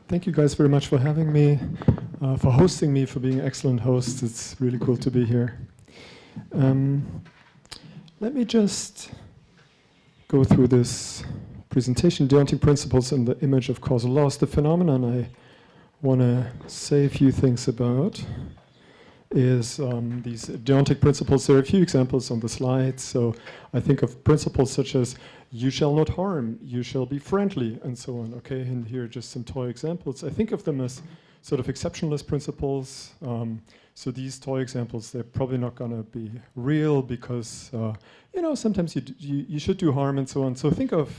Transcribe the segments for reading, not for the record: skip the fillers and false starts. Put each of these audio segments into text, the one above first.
Thank you guys very much for having me, for hosting me, for being excellent hosts. It's really cool to be here. Let me just go through this presentation, Deontic Principles in the Image of Causal Laws. The phenomenon I want to say a few things about is these Deontic principles. There are a few examples on the slide. So I think of principles such as you shall not harm, you shall be friendly, and so on. Okay, and here are just some toy examples. I think of them as sort of exceptionalist principles. So these toy examples, they're probably not going to be real because, you know, sometimes you should do harm and so on. So think of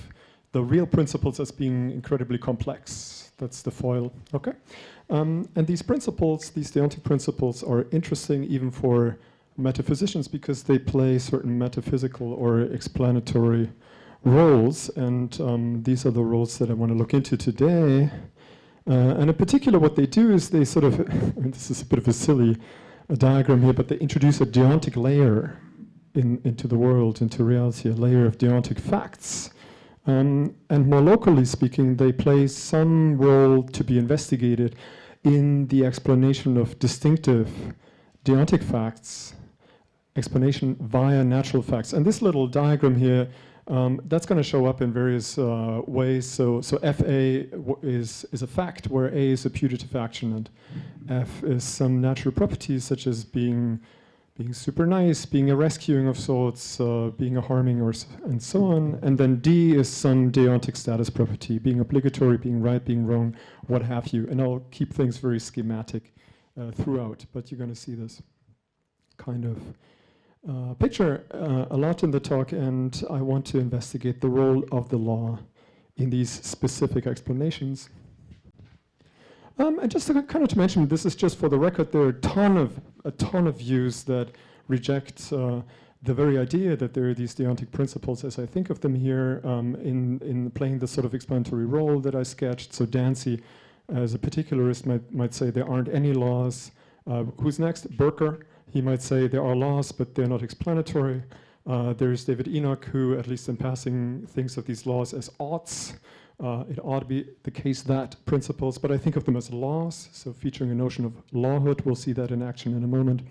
the real principles as being incredibly complex. That's the foil, okay? And these principles, these Deontic principles, are interesting even for metaphysicians because they play certain metaphysical or explanatory roles. And these are the roles that I want to look into today. And in particular, what they do is they sort of, this is a bit of a silly diagram here, but they introduce a Deontic layer into the world, into reality, a layer of Deontic facts. And more locally speaking, they play some role to be investigated in the explanation of distinctive Deontic facts, explanation via natural facts. And this little diagram here, that's going to show up in various ways. So FA is a fact where A is a putative action, and F is some natural properties such as being super nice, being a rescuing of sorts, being a harming, and so on. And then D is some Deontic status property, being obligatory, being right, being wrong, what have you. And I'll keep things very schematic throughout, but you're going to see this kind of picture a lot in the talk, and I want to investigate the role of the law in these specific explanations. And just to kind of to mention, this is just for the record, there are a ton of views that reject the very idea that there are these Deontic principles as I think of them here in playing the sort of explanatory role that I sketched. So Dancy, as a particularist, might say there aren't any laws. Who's next? Burker. He might say there are laws, but they're not explanatory. There's David Enoch, who, at least in passing, thinks of these laws as oughts. It ought to be the case that principles, but I think of them as laws, so featuring a notion of lawhood. We'll see that in action in a moment.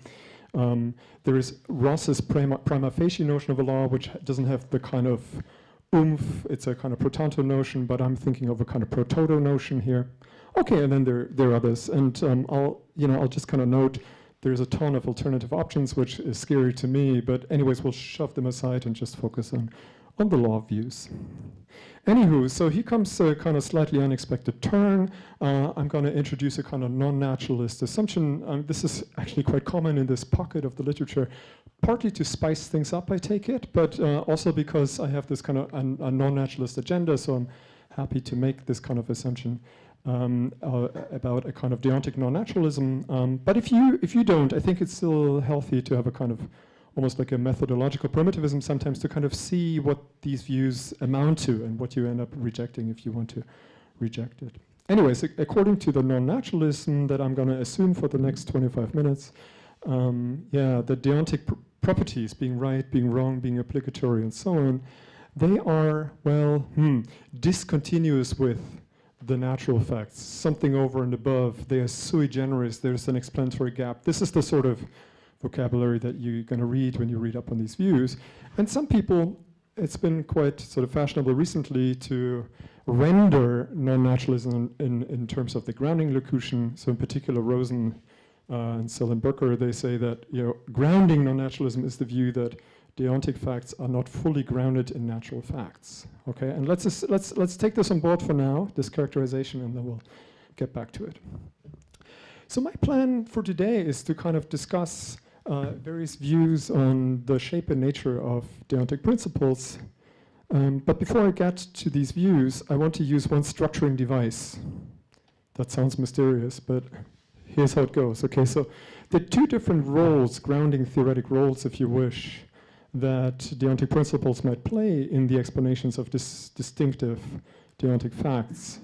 There is Ross's prima facie notion of a law, which doesn't have the kind of oomph. It's a kind of pro tanto notion, but I'm thinking of a kind of pro toto notion here. Okay, and then there are others, and I'll just kind of note there's a ton of alternative options, which is scary to me, but anyways, we'll shove them aside and just focus on the law views. Anywho, so here comes a kind of slightly unexpected turn. I'm going to introduce a kind of non-naturalist assumption. This is actually quite common in this pocket of the literature, partly to spice things up, I take it, but also because I have this kind of a non-naturalist agenda, so I'm happy to make this kind of assumption about a kind of Deontic non-naturalism. But if you don't, I think it's still healthy to have a kind of almost like a methodological primitivism sometimes to kind of see what these views amount to and what you end up rejecting if you want to reject it. Anyways, according to the non-naturalism that I'm going to assume for the next 25 minutes, the Deontic properties, being right, being wrong, being obligatory, and so on, they are, well, discontinuous with the natural facts, something over and above. They are sui generis. There's an explanatory gap. This is the sort of vocabulary that you're going to read when you read up on these views. And some people, it's been quite sort of fashionable recently to render non-naturalism in terms of the grounding locution. So in particular, Rosen and Sullen-Burker, they say that grounding non-naturalism is the view that Deontic facts are not fully grounded in natural facts. Okay, and let's take this on board for now, this characterization, and then we'll get back to it. So my plan for today is to kind of discuss various views on the shape and nature of Deontic principles. But before I get to these views, I want to use one structuring device. That sounds mysterious, but here's how it goes. Okay, so there are two different roles, grounding theoretic roles, if you wish, that Deontic principles might play in the explanations of this distinctive deontic facts.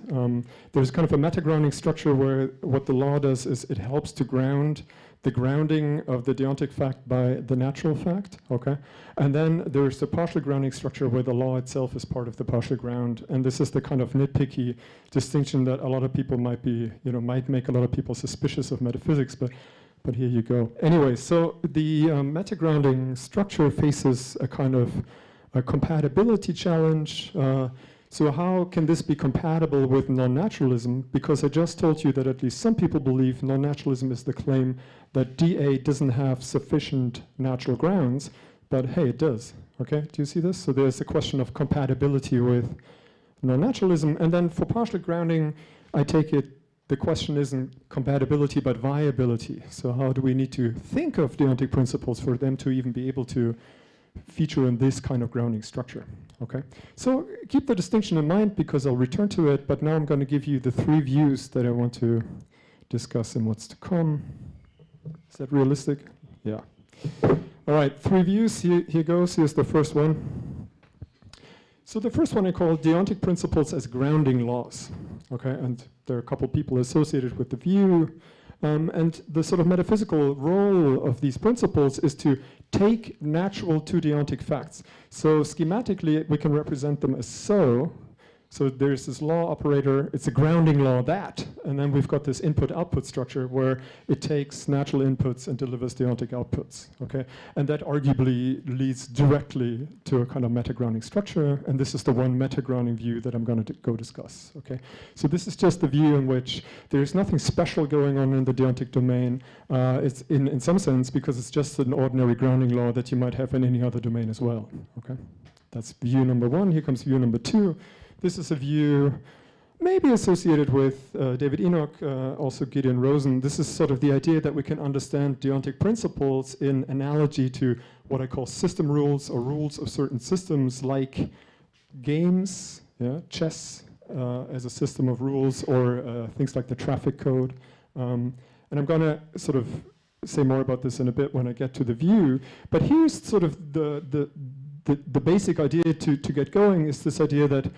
There's kind of a meta-grounding structure where what the law does is it helps to ground the grounding of the deontic fact by the natural fact, okay? And then there's the partial grounding structure where the law itself is part of the partial ground. And this is the kind of nitpicky distinction that a lot of people might be, might make a lot of people suspicious of metaphysics, but here you go. Anyway, so the meta-grounding structure faces a kind of a compatibility challenge. So how can this be compatible with non-naturalism? Because I just told you that at least some people believe non-naturalism is the claim that dA doesn't have sufficient natural grounds, but hey, it does, okay? Do you see this? So there's a question of compatibility with non-naturalism. And then for partial grounding, I take it the question isn't compatibility, but viability. So how do we need to think of deontic principles for them to even be able to feature in this kind of grounding structure, okay? So keep the distinction in mind because I'll return to it, but now I'm going to give you the 3 views that I want to discuss in what's to come. Is that realistic? Yeah. All right, 3 views, here goes, here's the first one. So the first one I call deontic principles as grounding laws, okay? And there are a couple people associated with the view. And the sort of metaphysical role of these principles is to take natural to deontic facts. So schematically, we can represent them as so. So there's this law operator, it's a grounding law that, and then we've got this input-output structure where it takes natural inputs and delivers deontic outputs, okay? And that arguably leads directly to a kind of meta-grounding structure, and this is the one meta-grounding view that I'm going to go discuss, okay? So this is just the view in which there's nothing special going on in the deontic domain. It's in some sense because it's just an ordinary grounding law that you might have in any other domain as well, okay? That's view number 1. Here comes view number 2. This is a view maybe associated with David Enoch, also Gideon Rosen. This is sort of the idea that we can understand deontic principles in analogy to what I call system rules or rules of certain systems like games, yeah, chess as a system of rules, or things like the traffic code. And I'm going to sort of say more about this in a bit when I get to the view. But here's sort of the basic idea to get going is this idea that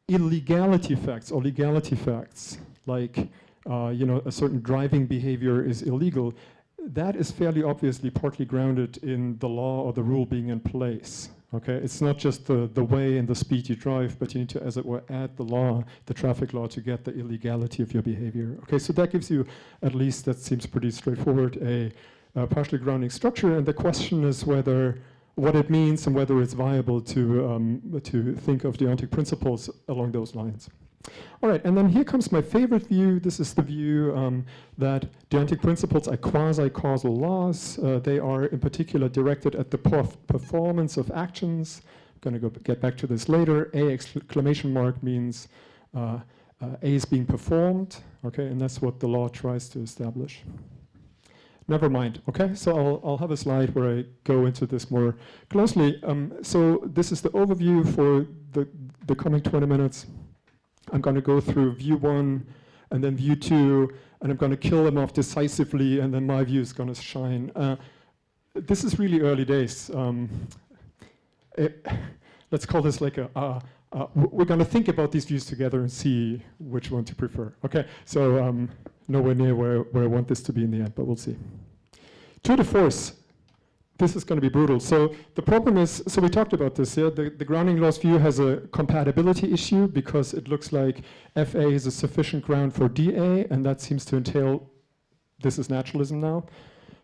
illegality facts or legality facts, like a certain driving behavior is illegal, that is fairly obviously partly grounded in the law or the rule being in place. Okay, it's not just the way and the speed you drive, but you need to, as it were, add the law, the traffic law, to get the illegality of your behavior. Okay, so that gives you, at least that seems pretty straightforward, a partially grounding structure, and the question is whether what it means and whether it's viable to think of deontic principles along those lines. All right, and then here comes my favorite view. This is the view that deontic principles are quasi-causal laws. They are in particular directed at the performance of actions. I'm going to get back to this later. A exclamation mark means A is being performed, okay, and that's what the law tries to establish. Never mind, okay? So I'll have a slide where I go into this more closely. So this is the overview for the coming 20 minutes. I'm going to go through view 1 and then view 2, and I'm going to kill them off decisively, and then my view is going to shine. This is really early days. Let's call this like we're going to think about these views together and see which one to prefer. Okay, so nowhere near where I want this to be in the end, but we'll see. Tour de force. This is going to be brutal. So the problem is, so we talked about this, yeah? The grounding laws view has a compatibility issue because it looks like FA is a sufficient ground for DA, and that seems to entail, this is naturalism now.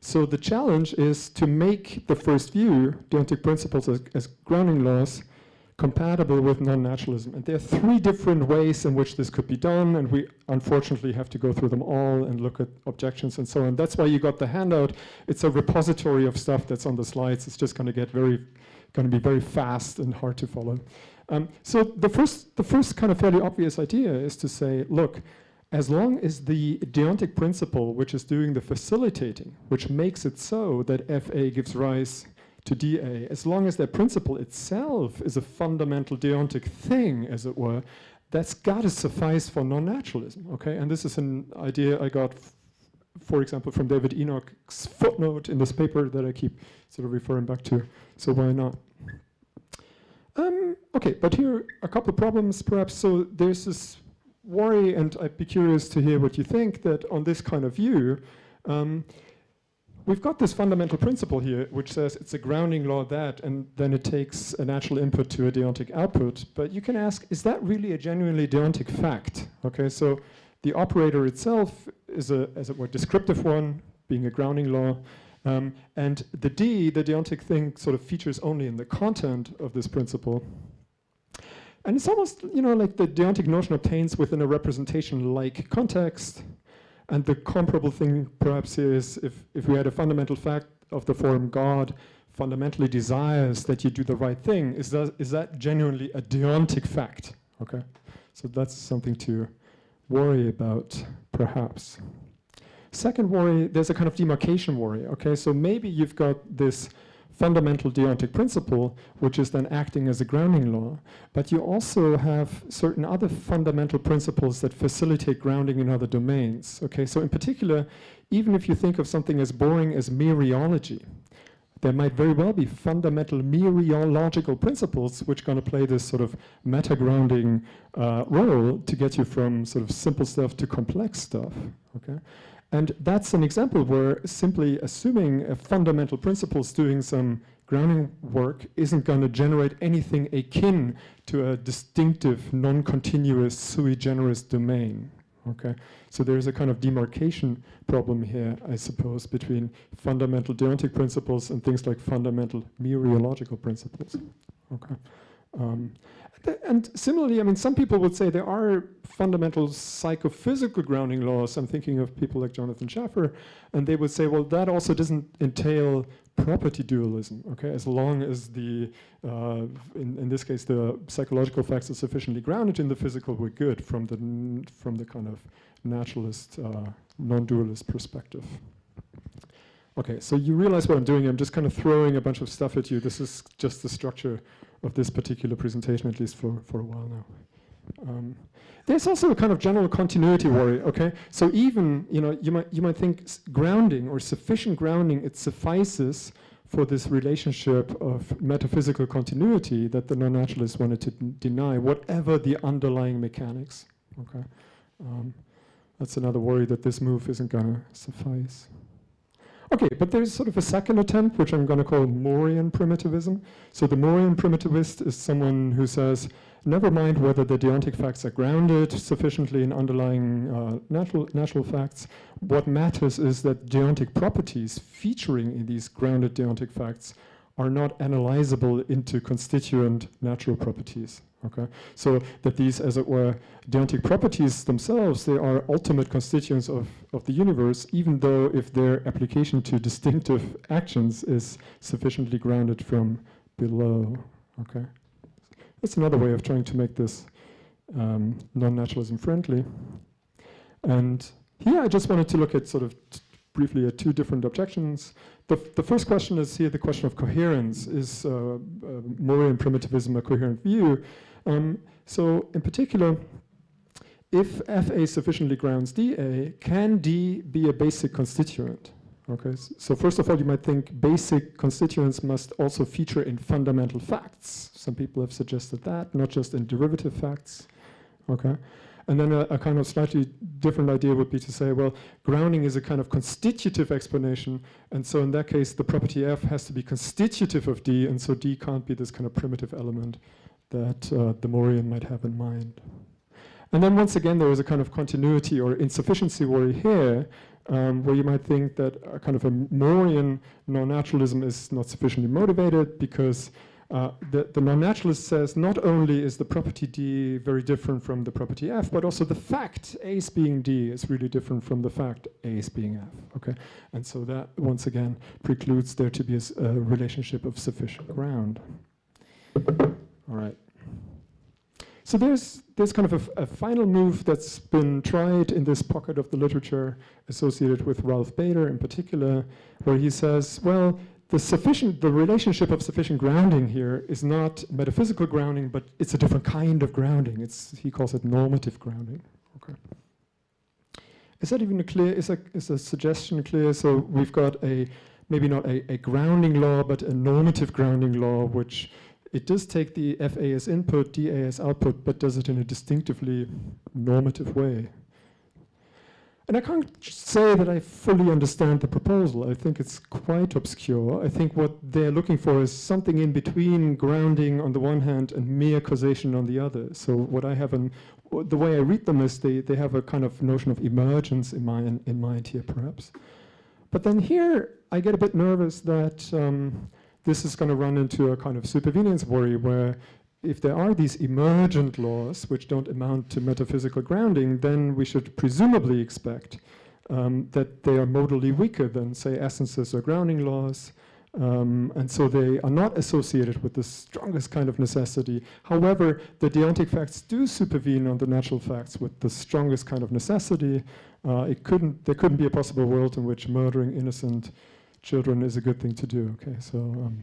So the challenge is to make the first view, deontic principles as grounding laws, compatible with non-naturalism. And there are 3 different ways in which this could be done, and we unfortunately have to go through them all and look at objections and so on. That's why you got the handout. It's a repository of stuff that's on the slides. It's just going to be very fast and hard to follow. So the first kind of fairly obvious idea is to say, look, as long as the deontic principle, which is doing the facilitating, which makes it so that FA gives rise to DA, as long as that principle itself is a fundamental deontic thing, as it were, that's got to suffice for non-naturalism, okay? And this is an idea I got, for example, from David Enoch's footnote in this paper that I keep sort of referring back to, so why not? Okay, but here are a couple of problems perhaps. So there's this worry, and I'd be curious to hear what you think, that on this kind of view, we've got this fundamental principle here, which says it's a grounding law that, and then it takes a natural input to a deontic output. But you can ask, is that really a genuinely deontic fact? Okay, so the operator itself is a, as it were, descriptive one, being a grounding law. And the D, the deontic thing, sort of features only in the content of this principle. And it's almost, you know, like the deontic notion obtains within a representation-like context. And the comparable thing perhaps here is if we had a fundamental fact of the form God fundamentally desires that you do the right thing, is that genuinely a deontic fact? Okay, so that's something to worry about, perhaps. Second worry, there's a kind of demarcation worry. Okay, so maybe you've got this fundamental deontic principle, which is then acting as a grounding law, but you also have certain other fundamental principles that facilitate grounding in other domains. Okay, so in particular, even if you think of something as boring as mereology, there might very well be fundamental mereological principles which are going to play this sort of meta-grounding role to get you from sort of simple stuff to complex stuff. Okay. And that's an example where simply assuming a fundamental principles doing some grounding work isn't going to generate anything akin to a distinctive, non-continuous, sui generis domain. Okay, so there's a kind of demarcation problem here, I suppose, between fundamental deontic principles and things like fundamental mereological principles. Okay. And similarly, I mean, some people would say there are fundamental psychophysical grounding laws. I'm thinking of people like Jonathan Schaffer, and they would say, well, that also doesn't entail property dualism, okay? As long as the, in this case, the psychological facts are sufficiently grounded in the physical, we're good from the kind of naturalist, non-dualist perspective. Okay, so you realize what I'm doing. I'm just kind of throwing a bunch of stuff at you. This is just the structure of this particular presentation, at least for a while now. There's also a kind of general continuity worry, okay? So even, you know, you might think grounding or sufficient grounding, it suffices for this relationship of metaphysical continuity that the non-naturalists wanted to deny, whatever the underlying mechanics, okay? That's another worry, that this move isn't gonna suffice. Okay, but there's sort of a second attempt, which I'm going to call Morean primitivism. So the Morean primitivist is someone who says, never mind whether the deontic facts are grounded sufficiently in underlying natural facts. What matters is that deontic properties featuring in these grounded deontic facts are not analyzable into constituent natural properties. Okay, so that these, as it were, deontic properties themselves, they are ultimate constituents of the universe, even though if their application to distinctive actions is sufficiently grounded from below. Okay, that's another way of trying to make this non-naturalism friendly. And here I just wanted to look at sort of briefly at two different objections. The first question is here the question of coherence. Is Morean primitivism a coherent view? So in particular, if FA sufficiently grounds DA, can D be a basic constituent? Okay, so first of all, you might think basic constituents must also feature in fundamental facts. Some people have suggested that, not just in derivative facts. Okay, and then a kind of slightly different idea would be to say, well, grounding is a kind of constitutive explanation, and so in that case, the property F has to be constitutive of D, and so D can't be this kind of primitive element that the Morean might have in mind. And then once again, there is a kind of continuity or insufficiency worry here, where you might think that a kind of a Morean non-naturalism is not sufficiently motivated because the non-naturalist says not only is the property D very different from the property F, but also the fact Ace being D is really different from the fact Ace being F, okay? And so that, once again, precludes there to be a relationship of sufficient ground. All right. So there's kind of a final move that's been tried in this pocket of the literature associated with Ralph Bader in particular, where he says, well, the relationship of sufficient grounding here is not metaphysical grounding, but it's a different kind of grounding. He calls it normative grounding. Okay. Is that even is a suggestion clear? So we've got maybe not a grounding law, but a normative grounding law, which it does take the FA as input, DA as output, but does it in a distinctively normative way. And I can't say that I fully understand the proposal. I think it's quite obscure. I think what they're looking for is something in between grounding on the one hand and mere causation on the other. So what I have, the way I read them is they have a kind of notion of emergence in mind here, perhaps. But then here, I get a bit nervous that this is going to run into a kind of supervenience worry where if there are these emergent laws which don't amount to metaphysical grounding, then we should presumably expect that they are modally weaker than, say, essences or grounding laws. And so they are not associated with the strongest kind of necessity. However, the deontic facts do supervene on the natural facts with the strongest kind of necessity. There couldn't be a possible world in which murdering innocent children is a good thing to do. Okay, so.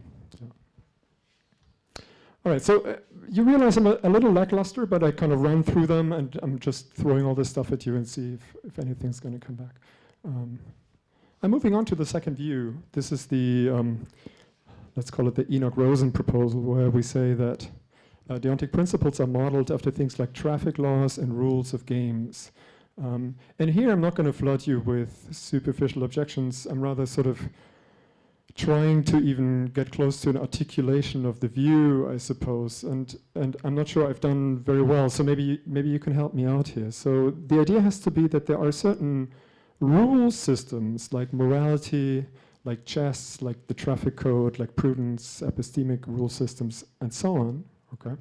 All right, so you realize I'm a little lackluster, but I kind of ran through them, and I'm just throwing all this stuff at you and see if anything's going to come back. I'm moving on to the second view. This is the, let's call it the Enoch-Rosen proposal, where we say that deontic principles are modeled after things like traffic laws and rules of games. And here I'm not going to flood you with superficial objections. I'm rather sort of trying to even get close to an articulation of the view, I suppose, and I'm not sure I've done very well, so maybe you can help me out here. So the idea has to be that there are certain rule systems, like morality, like chess, like the traffic code, like prudence, epistemic rule systems, and so on, okay?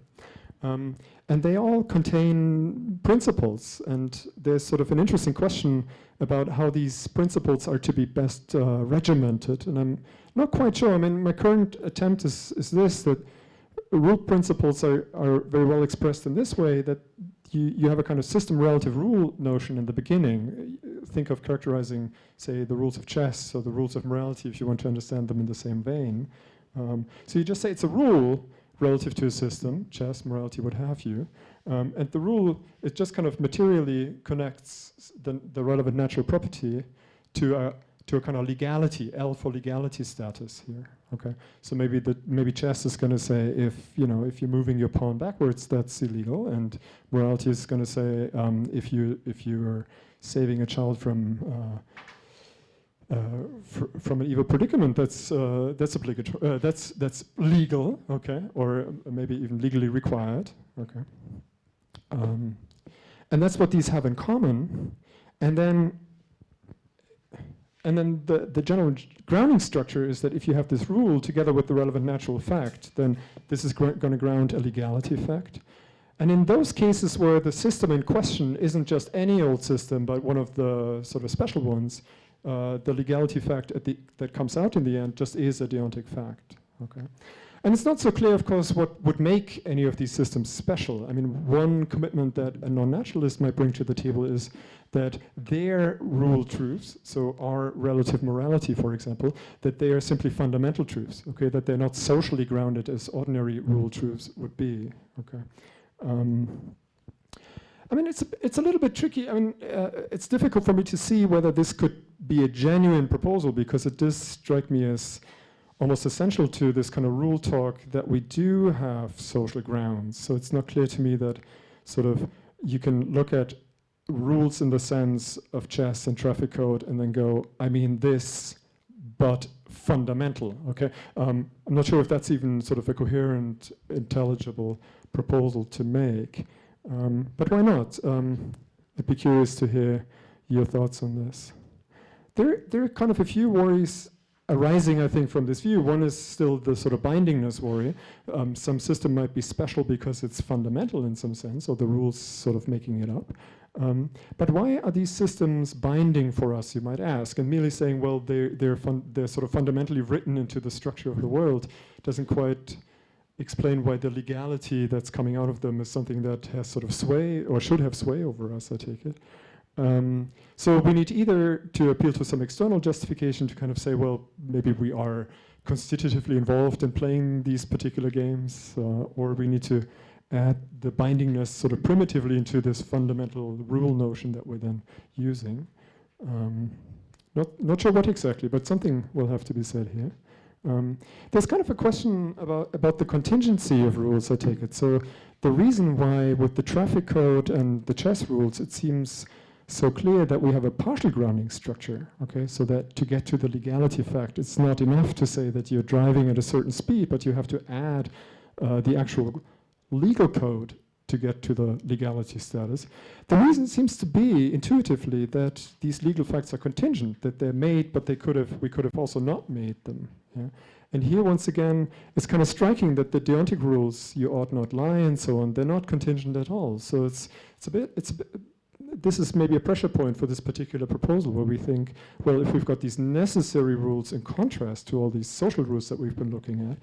And they all contain principles, and there's sort of an interesting question about how these principles are to be best regimented, and I'm not quite sure. I mean, my current attempt is this, that rule principles are very well expressed in this way, that you have a kind of system-relative rule notion in the beginning. Think of characterizing, say, the rules of chess or the rules of morality if you want to understand them in the same vein. So you just say it's a rule relative to a system, chess, morality, what have you. And the rule, it just kind of materially connects the relevant natural property to a kind of legality, L for legality status here. Okay, so maybe chess is going to say if you're moving your pawn backwards, that's illegal, and morality is going to say if you are saving a child from an evil predicament, that's obligatory. That's legal, okay, or maybe even legally required, okay. And that's what these have in common, and then the general grounding structure is that if you have this rule together with the relevant natural fact, then this is going to ground a legality fact. And in those cases where the system in question isn't just any old system, but one of the sort of special ones, the legality fact that comes out in the end just is a deontic fact. Okay, and it's not so clear, of course, what would make any of these systems special. I mean, one commitment that a non-naturalist might bring to the table is that their rule truths, so our relative morality, for example, that they are simply fundamental truths. Okay, that they're not socially grounded as ordinary rule truths would be. Okay. I mean, it's a little bit tricky. I mean, it's difficult for me to see whether this could be a genuine proposal, because it does strike me as almost essential to this kind of rule talk that we do have social grounds. So it's not clear to me that sort of you can look at rules in the sense of chess and traffic code and then go, I mean this, but fundamental, okay? I'm not sure if that's even sort of a coherent, intelligible proposal to make. But why not? I'd be curious to hear your thoughts on this. There are kind of a few worries arising, I think, from this view. One is still the sort of bindingness worry. Some system might be special because it's fundamental in some sense, or the rules sort of making it up. But why are these systems binding for us, you might ask? And merely saying, well, they're sort of fundamentally written into the structure of the world doesn't quite explain why the legality that's coming out of them is something that has sort of sway, or should have sway over us, I take it. So we need either to appeal to some external justification to kind of say, well, maybe we are constitutively involved in playing these particular games, or we need to add the bindingness sort of primitively into this fundamental rule notion that we're then using. Not sure what exactly, but something will have to be said here. There's kind of a question about the contingency of rules, I take it. So the reason why with the traffic code and the chess rules, it seems so clear that we have a partial grounding structure, okay? So that to get to the legality fact, it's not enough to say that you're driving at a certain speed, but you have to add the actual legal code to get to the legality status. The reason seems to be intuitively that these legal facts are contingent, that they're made, but we could have also not made them. Yeah? And here, once again, it's kind of striking that the Deontic rules, you ought not lie and so on, they're not contingent at all. So it's a bit, this is maybe a pressure point for this particular proposal where we think, well, if we've got these necessary rules in contrast to all these social rules that we've been looking at,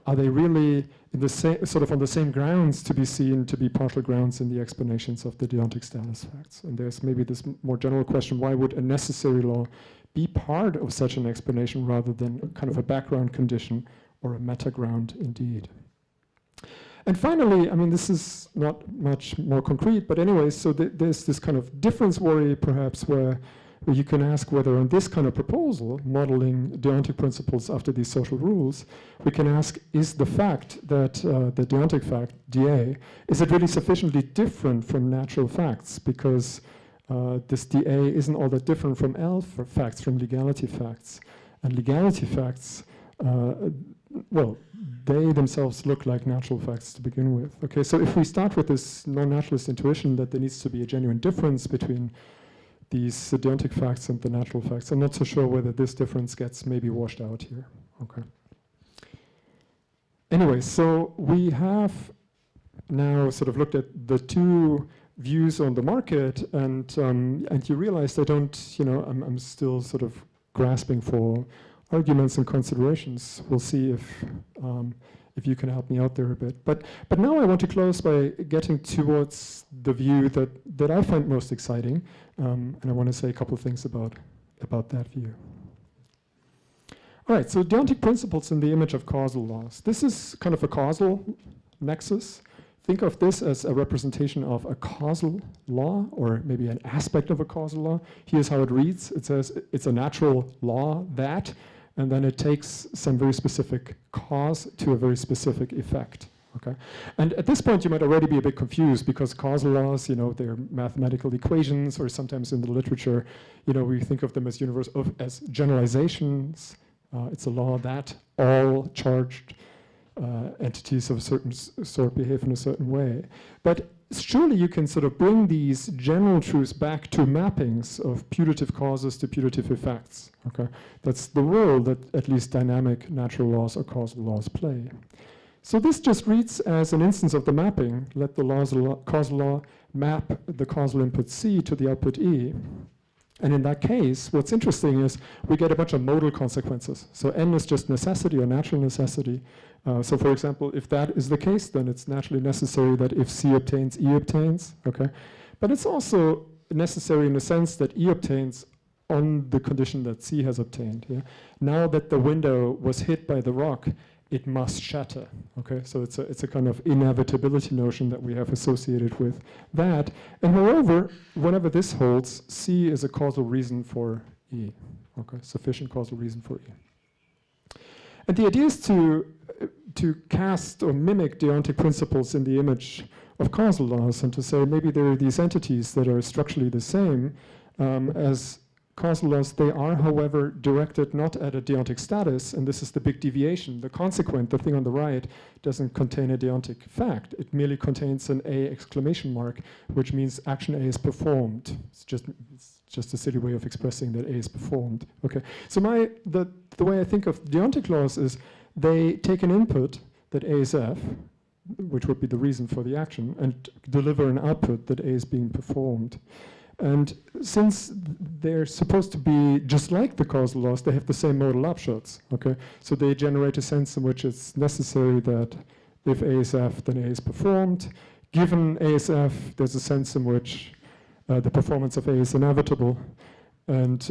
are they really in the same, sort of on the same grounds to be seen to be partial grounds in the explanations of the Deontic status facts? And there's maybe this more general question, why would a necessary law be part of such an explanation rather than kind of a background condition or a meta ground indeed? And finally, I mean, this is not much more concrete, but anyway, so there's this kind of difference worry perhaps where you can ask whether on this kind of proposal, modeling Deontic principles after these social rules, we can ask, is the fact that the Deontic fact, DA, is it really sufficiently different from natural facts? Because this DA isn't all that different from L facts, from legality facts. And legality facts, well, they themselves look like natural facts to begin with. Okay, so if we start with this non-naturalist intuition that there needs to be a genuine difference between these Deontic facts and the natural facts, I'm not so sure whether this difference gets maybe washed out here. Okay. Anyway, so we have now sort of looked at the two views on the market, and you realize I don't, you know, I'm still sort of grasping for arguments and considerations. We'll see if you can help me out there a bit. But now I want to close by getting towards the view that I find most exciting, and I want to say a couple of things about that view. All right, so Deontic principles in the image of causal laws. This is kind of a causal nexus. Think of this as a representation of a causal law, or maybe an aspect of a causal law. Here's how it reads. It says it's a natural law that, and then it takes some very specific cause to a very specific effect. Okay, and at this point you might already be a bit confused because causal laws, you know, they're mathematical equations, or sometimes in the literature, you know, we think of them as as generalizations. It's a law that all charged entities of a certain sort behave in a certain way. But surely you can sort of bring these general truths back to mappings of putative causes to putative effects. Okay, that's the role that at least dynamic natural laws or causal laws play. So this just reads as an instance of the mapping. Let the causal law map the causal input C to the output E. And in that case, what's interesting is we get a bunch of modal consequences. So N is just necessity or natural necessity. So for example, if that is the case, then it's naturally necessary that if C obtains, E obtains, okay? But it's also necessary in the sense that E obtains on the condition that C has obtained, yeah? Now that the window was hit by the rock, it must shatter, okay? So it's a kind of inevitability notion that we have associated with that. And moreover, whenever this holds, C is a causal reason for E, okay? Sufficient causal reason for E. And the idea is to cast or mimic Deontic principles in the image of causal laws and to say maybe there are these entities that are structurally the same as causal laws. They are, however, directed not at a Deontic status, and this is the big deviation. The consequent, the thing on the right, doesn't contain a Deontic fact. It merely contains an A exclamation mark, which means action A is performed. It's just a silly way of expressing that A is performed. Okay. So the way I think of Deontic laws is they take an input that A is F, which would be the reason for the action, and deliver an output that A is being performed. And since they're supposed to be just like the causal laws, they have the same modal upshots, okay? So they generate a sense in which it's necessary that if A is F, then A is performed. Given A is F, there's a sense in which the performance of A is inevitable. And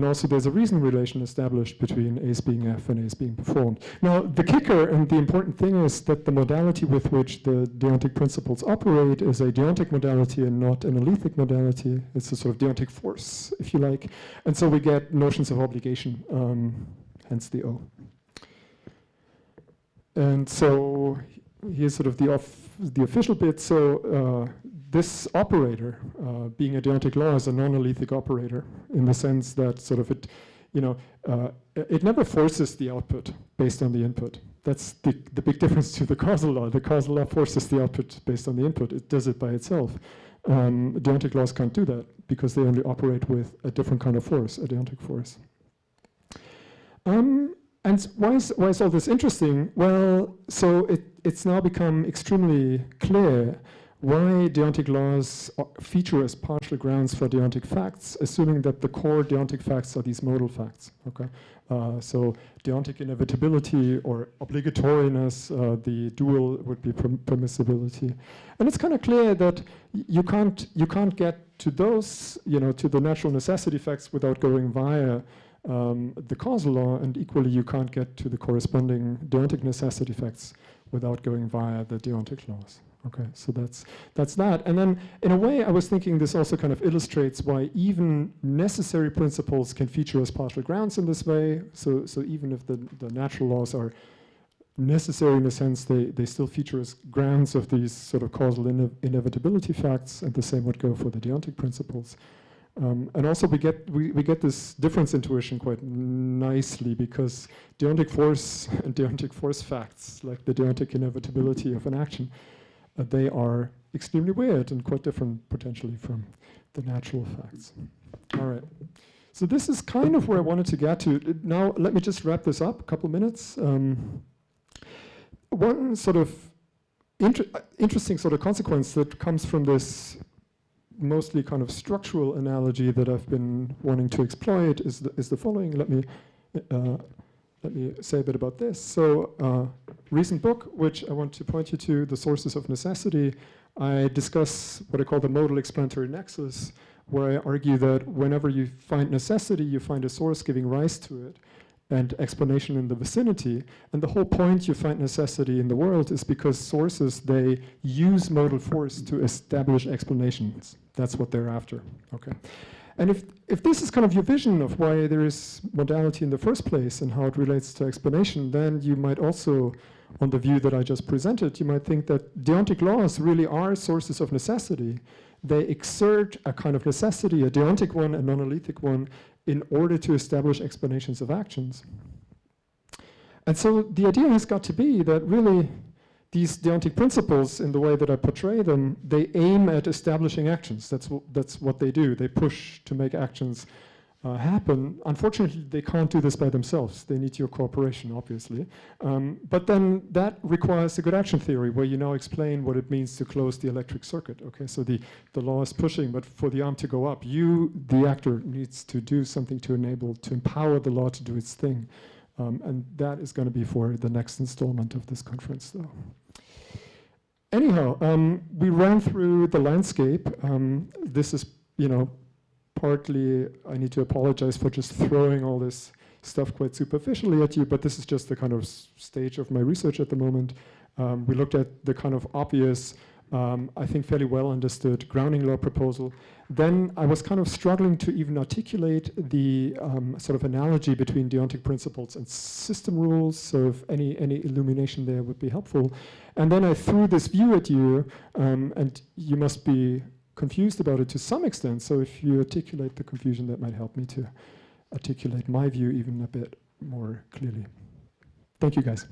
also there's a reason relation established between A's being F and A's being performed. Now, the kicker and the important thing is that the modality with which the Deontic principles operate is a Deontic modality and not an alethic modality. It's a sort of Deontic force, if you like. And so we get notions of obligation, hence the O. And so here's sort of the official bit. So this operator, being a deontic law, is a non-alethic operator in the sense that sort of it, it never forces the output based on the input. That's the big difference to the causal law. The causal law forces the output based on the input. It does it by itself. Deontic laws can't do that because they only operate with a different kind of force, a deontic force. And why is all this interesting? Well, so it's now become extremely clear why deontic laws feature as partial grounds for deontic facts, assuming that the core deontic facts are these modal facts. Okay, so deontic inevitability or obligatoriness, the dual would be permissibility, and it's kind of clear that you can't get to those, to the natural necessity facts without going via the causal law, and equally you can't get to the corresponding deontic necessity facts without going via the deontic laws. Okay, so that's that. And then in a way I was thinking this also kind of illustrates why even necessary principles can feature as partial grounds in this way. So even if the natural laws are necessary in a sense, they still feature as grounds of these sort of causal inevitability facts, and the same would go for the deontic principles. And also we get this difference intuition quite nicely, because deontic force and deontic force facts, like the deontic inevitability of an action, they are extremely weird and quite different potentially from the natural facts. All right. So this is kind of where I wanted to get to. Now let me just wrap this up, a couple minutes. One sort of interesting sort of consequence that comes from this mostly kind of structural analogy that I've been wanting to exploit is the following. Let me say a bit about this. So recent book, which I want to point you to, The Sources of Necessity, I discuss what I call the modal explanatory nexus, where I argue that whenever you find necessity, you find a source giving rise to it, and explanation in the vicinity. And the whole point you find necessity in the world is because sources, they use modal force to establish explanations. That's what they're after. Okay. And if this is kind of your vision of why there is modality in the first place and how it relates to explanation, then you might also, on the view that I just presented, you might think that deontic laws really are sources of necessity. They exert a kind of necessity, a deontic one, a non-alethic one, in order to establish explanations of actions. And so the idea has got to be that really these deontic principles, in the way that I portray them, they aim at establishing actions. That's what they do. They push to make actions happen. Unfortunately, they can't do this by themselves. They need your cooperation, obviously. But then that requires a good action theory, where you now explain what it means to close the electric circuit. Okay, so the law is pushing, but for the arm to go up, you, the actor, needs to do something to empower the law to do its thing. And that is going to be for the next installment of this conference, though. Anyhow, we ran through the landscape. This is, partly I need to apologize for just throwing all this stuff quite superficially at you, but this is just the kind of stage of my research at the moment. We looked at the kind of obvious, I think fairly well understood grounding law proposal. Then I was kind of struggling to even articulate the sort of analogy between deontic principles and system rules, so if any illumination there would be helpful. And then I threw this view at you, and you must be confused about it to some extent, so if you articulate the confusion, that might help me to articulate my view even a bit more clearly. Thank you, guys.